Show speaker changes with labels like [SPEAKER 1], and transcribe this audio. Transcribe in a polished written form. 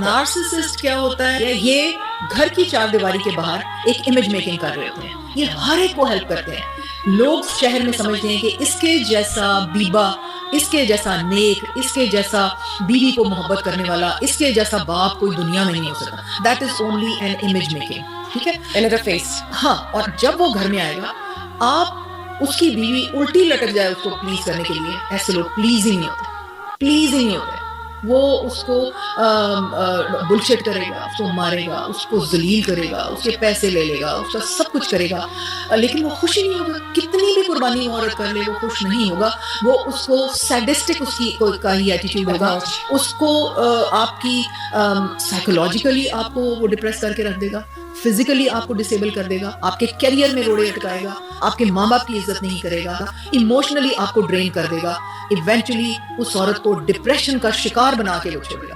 [SPEAKER 1] Narcissist کیا ہوتا ہے؟ یہ گھر کی چار دیواری کے باہر ایک امیج میکنگ کر رہے ہوتے ہیں. یہ ہر ایک کو ہیلپ کرتے ہیں. لوگ شہر میں سمجھتے ہیں کہ اس کے جیسا بیبا، اس کے جیسا نیک، اس کے جیسا بیوی کو محبت کرنے والا، اس کے جیسا باپ کوئی دنیا میں نہیں ہو سکتا. That is only an image making. ٹھیک ہے،
[SPEAKER 2] another face.
[SPEAKER 1] ہاں. اور جب وہ گھر میں آئے گا، آپ اس کی بیوی الٹی لٹک جائے اس کو پلیز کرنے کے لیے، ایسے لوگ پلیز ہی نہیں ہوتے، پلیز ہی نہیں ہوتے. وہ اس کو بلشٹ کرے گا، اس کو مارے گا، اس کو ذلیل کرے گا، اس کے پیسے لے لے گا، اس کا سب کچھ کرے گا، لیکن وہ خوش ہی نہیں ہوگا. کتنی بھی قربانی عورت کر لے وہ خوش نہیں ہوگا. وہ اس کو سیڈسٹک اس کی کا ہی ایٹیٹیوڈ ہوگا. اس کو آپ کی سائیکولوجیکلی آپ کو وہ ڈپریس کر کے رکھ دے گا، فزیکلی آپ کو ڈسیبل کر دے گا، آپ کے کیریئر میں روڑے اٹکائے گا، آپ کے ماں باپ کی عزت نہیں کرے گا، ایموشنلی آپ کو ڈرین کر دے گا. ایونچولی اس عورت کو ڈپریشن کا شکار بنا کے وہ چھوڑے گا.